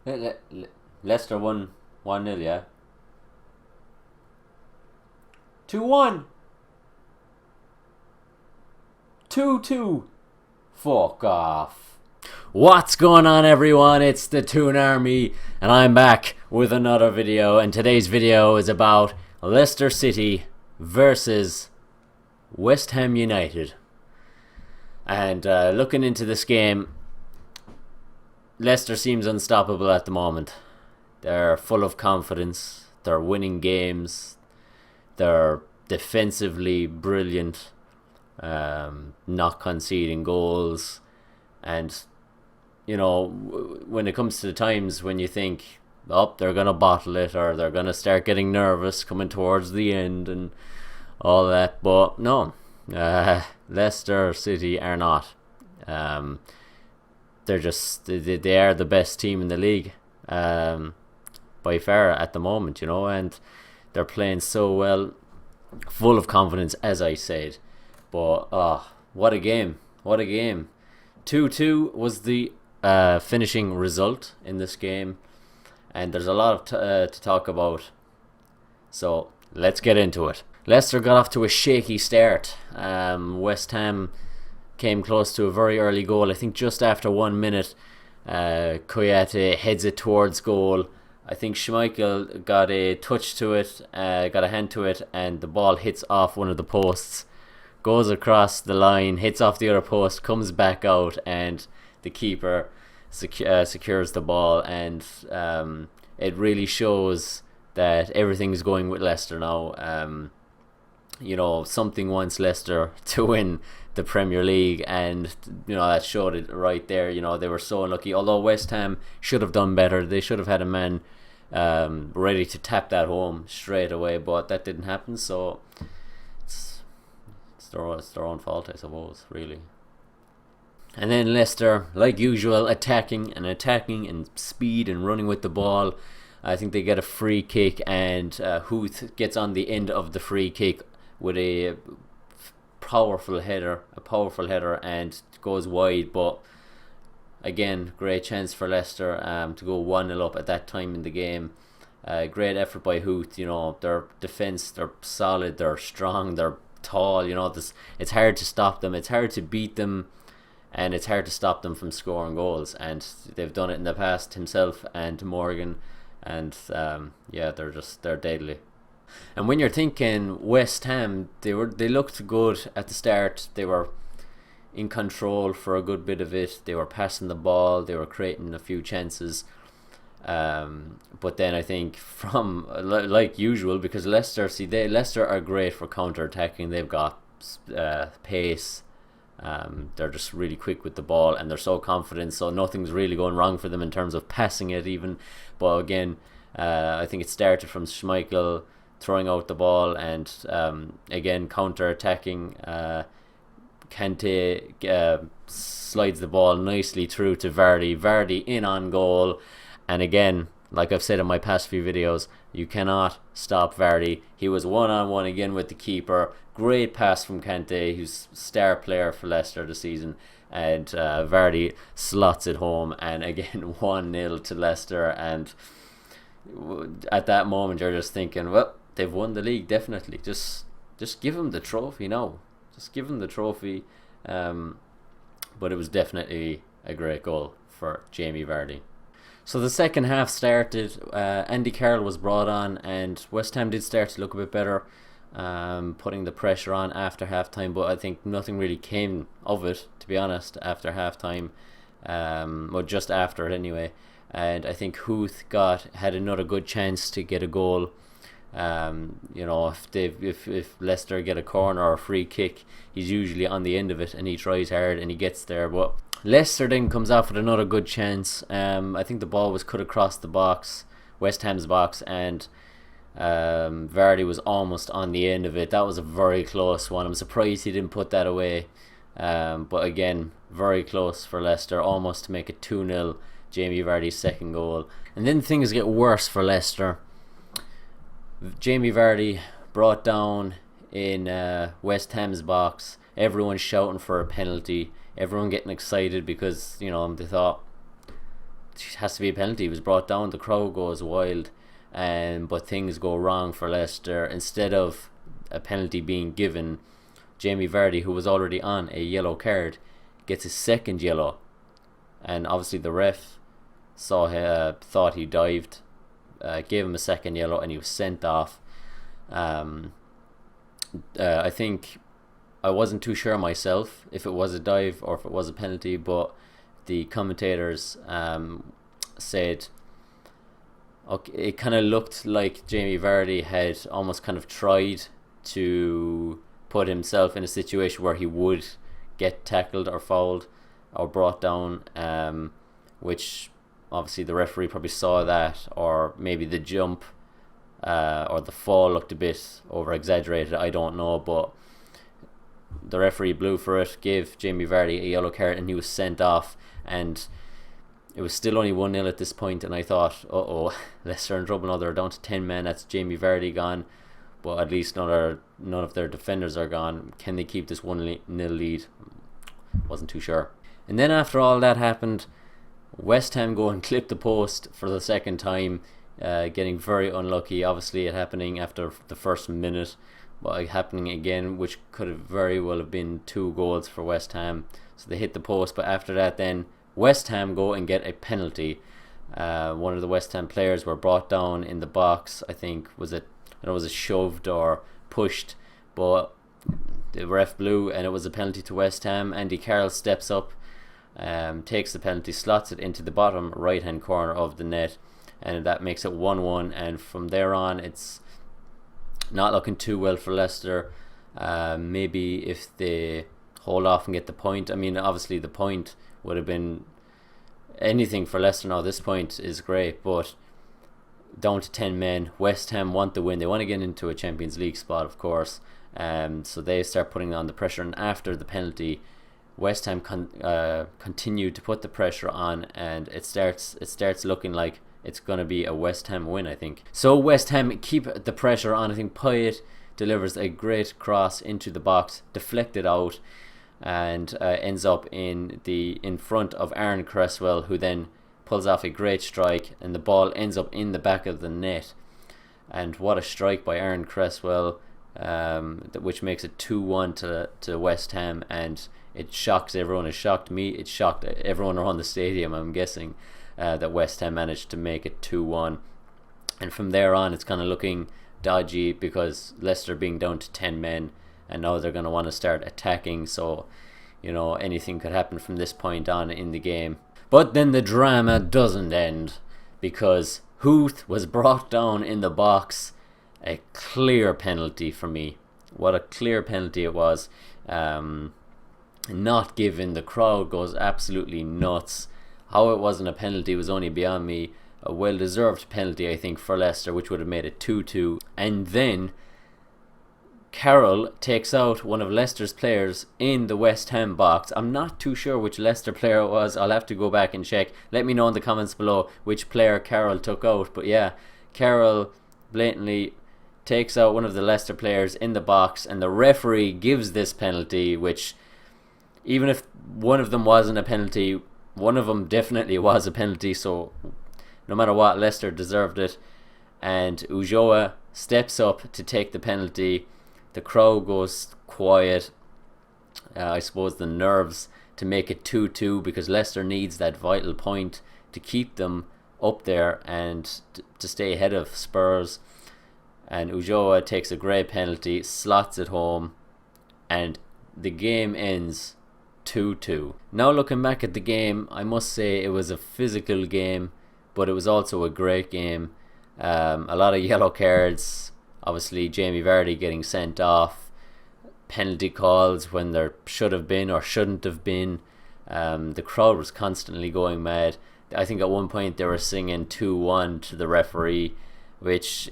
Leicester won 1-0, yeah. 2-1. 2-2. Fuck off. What's going on, everyone? It's the Toon Army, and I'm back with another video. And today's video is about Leicester City versus West Ham United. And looking into this game, Leicester seems unstoppable at the moment. They're full of confidence. They're winning games. They're defensively brilliant. Not conceding goals. And, you know, when it comes to the times when you think, oh, they're going to bottle it, or they're going to start getting nervous coming towards the end and all that. But no, Leicester City are not. They're just, they are the best team in the league by far at the moment, you know, and they're playing so well, full of confidence, as I said. But what a game, what a game. 2-2 was the finishing result in this game, and there's a lot to talk about, so let's get into it. Leicester got off to a shaky start. West Ham came close to a very early goal. I think just after 1 minute, Koyate heads it towards goal. I think Schmeichel got a touch to it, got a hand to it, and the ball hits off one of the posts, goes across the line, hits off the other post, comes back out, and the keeper secures the ball. And it really shows that everything's going with Leicester now. You know, something wants Leicester to win the Premier League, and you know that showed it right there. You know, they were so unlucky. Although West Ham should have done better, they should have had a man ready to tap that home straight away, but that didn't happen. So it's their own fault, I suppose, really. And then Leicester, like usual, attacking and speed and running with the ball. I think they get a free kick, and Huth gets on the end of the free kick with a powerful header, and goes wide. But again, great chance for Leicester to go 1-0 up at that time in the game. Great effort by Huth. You know, their defense, they're solid, they're strong, they're tall. You know, it's hard to stop them, it's hard to beat them, and it's hard to stop them from scoring goals. And they've done it in the past, himself and Morgan. And yeah, they're deadly. And when you're thinking West Ham, they looked good at the start. They were in control for a good bit of it. They were passing the ball. They were creating a few chances. But then I think from like usual, because Leicester are great for counter-attacking. They've got pace. They're just really quick with the ball, and they're so confident. So nothing's really going wrong for them in terms of passing it even. But again, I think it started from Schmeichel throwing out the ball, and again counter-attacking. Kante slides the ball nicely through to Vardy. Vardy in on goal, and again, like I've said in my past few videos, you cannot stop Vardy. He was one-on-one again with the keeper. Great pass from Kante, who's star player for Leicester this season, and Vardy slots it home, and again 1-0 to Leicester. And at that moment you're just thinking, well, they've won the league, definitely. Just give them the trophy now. Just give them the trophy. But it was definitely a great goal for Jamie Vardy. So the second half started. Andy Carroll was brought on, and West Ham did start to look a bit better, putting the pressure on after halftime. But I think nothing really came of it, to be honest, after halftime. Well, just after it anyway. And I think Huth had another good chance to get a goal. You know, if Leicester get a corner or a free kick, he's usually on the end of it, and he tries hard and he gets there. But Leicester then comes off with another good chance. I think the ball was cut across the box, West Ham's box, and Vardy was almost on the end of it. That was a very close one. I'm surprised he didn't put that away. But again, very close for Leicester, almost to make it 2-0. Jamie Vardy's second goal. And then things get worse for Leicester. Jamie Vardy brought down in West Ham's box. Everyone shouting for a penalty. Everyone getting excited because, you know, they thought has to be a penalty. He was brought down. The crowd goes wild, but things go wrong for Leicester. Instead of a penalty being given, Jamie Vardy, who was already on a yellow card, gets his second yellow, and obviously the ref thought he dived, gave him a second yellow, and he was sent off. I think I wasn't too sure myself if it was a dive or if it was a penalty, but the commentators said, okay, it kind of looked like Jamie Vardy had almost kind of tried to put himself in a situation where he would get tackled or fouled or brought down, which obviously the referee probably saw that, or maybe the jump or the fall looked a bit over exaggerated, I don't know, but the referee blew for it, gave Jamie Vardy a yellow card, and he was sent off. And it was still only 1-0 at this point, and I thought, Leicester in trouble now. They're down to 10 men. That's Jamie Vardy gone, but at least none of their defenders are gone. Can they keep this 1-0 lead? Wasn't too sure. And then after all that happened, West Ham go and clip the post for the second time, getting very unlucky. Obviously it happening after the first minute, but happening again, which could have very well have been 2 goals for West Ham. So they hit the post, but after that then West Ham go and get a penalty. One of the West Ham players were brought down in the box. I think it was shoved or pushed, but the ref blew and it was a penalty to West Ham. Andy Carroll steps up, takes the penalty, slots it into the bottom right hand corner of the net, and that makes it 1-1. And from there on, it's not looking too well for Leicester. Maybe if they hold off and get the point, I mean obviously the point would have been anything for Leicester now. This point is great, but down to 10 men, West Ham want the win. They want to get into a Champions League spot, of course, so they start putting on the pressure. And after the penalty, West Ham continue to put the pressure on, and it starts looking like it's going to be a West Ham win, I think. So West Ham keep the pressure on. I think Payet delivers a great cross into the box, deflected out, and ends up in front of Aaron Cresswell, who then pulls off a great strike, and the ball ends up in the back of the net. And what a strike by Aaron Cresswell, which makes it 2-1 to West Ham, and it shocks everyone. It shocked me, it shocked everyone around the stadium, I'm guessing, that West Ham managed to make it 2-1. And from there on, it's kind of looking dodgy, because Leicester being down to 10 men, and now they're going to want to start attacking, so anything could happen from this point on in the game. But then the drama doesn't end, because Huth was brought down in the box. A clear penalty for me. What a clear penalty it was. Not given. The crowd goes absolutely nuts. How it wasn't a penalty was only beyond me. A well-deserved penalty, I think, for Leicester, which would have made it 2-2. And then Carroll takes out one of Leicester's players in the West Ham box. I'm not too sure which Leicester player it was. I'll have to go back and check. Let me know in the comments below which player Carroll took out. But yeah, Carroll blatantly takes out one of the Leicester players in the box, and the referee gives this penalty, which, even if one of them wasn't a penalty, one of them definitely was a penalty, so no matter what, Leicester deserved it. And Ulloa steps up to take the penalty. The crowd goes quiet. I suppose the nerves to make it 2-2, because Leicester needs that vital point to keep them up there and to stay ahead of Spurs. And Ulloa takes a great penalty, slots it home, and the game ends 2-2. Now looking back at the game, I must say it was a physical game, but it was also a great game. A lot of yellow cards, obviously Jamie Vardy getting sent off, penalty calls when there should have been or shouldn't have been. The crowd was constantly going mad. I think at one point they were singing 2-1 to the referee, which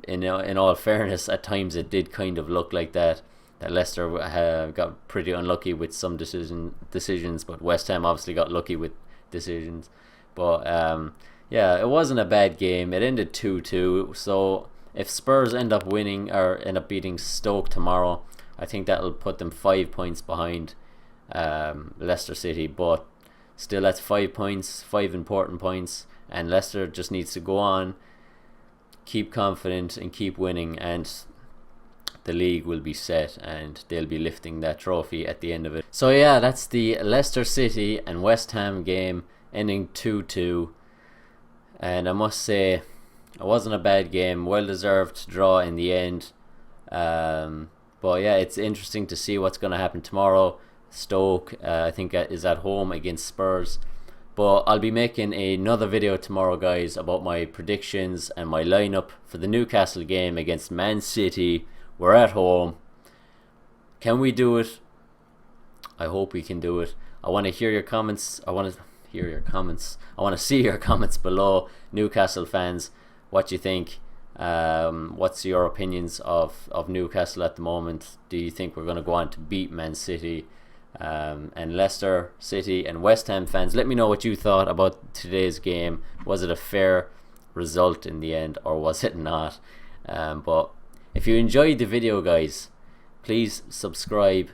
in all fairness, at times it did kind of look like that Leicester got pretty unlucky with some decisions, but West Ham obviously got lucky with decisions. But yeah, it wasn't a bad game. It ended 2-2, so if Spurs end up winning or end up beating Stoke tomorrow, I think that'll put them 5 points behind Leicester City. But Still, that's 5 points, 5 important points, and Leicester just needs to go on, keep confident and keep winning, and the league will be set and they'll be lifting that trophy at the end of it. So yeah, that's the Leicester City and West Ham game, ending 2-2, and I must say it wasn't a bad game, well deserved draw in the end. But yeah, it's interesting to see what's going to happen tomorrow. Stoke, I think, is at home against Spurs. But I'll be making another video tomorrow, guys, about my predictions and my lineup for the Newcastle game against Man City. We're at home. Can we do it? I hope we can do it. I want to hear your comments. I want to see your comments below, Newcastle fans. What you think? What's your opinions of Newcastle at the moment? Do you think we're going to go on to beat Man City? And Leicester City and West Ham fans, let me know what you thought about today's game. Was it a fair result in the end, or was it not? But if you enjoyed the video, guys, please subscribe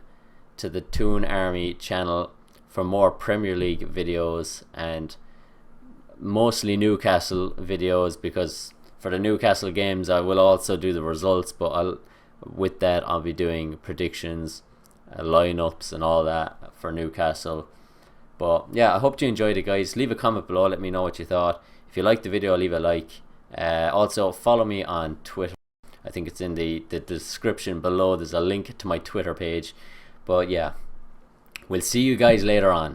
to the Toon Army channel for more Premier League videos, and mostly Newcastle videos, because for the Newcastle games I will also do the results, but with that I'll be doing predictions, lineups and all that for Newcastle. But yeah, I hope you enjoyed it, guys. Leave a comment below, let me know what you thought. If you liked the video, leave a like. Also follow me on Twitter. I think it's in the description below. There's a link to my Twitter page. But yeah, we'll see you guys later on.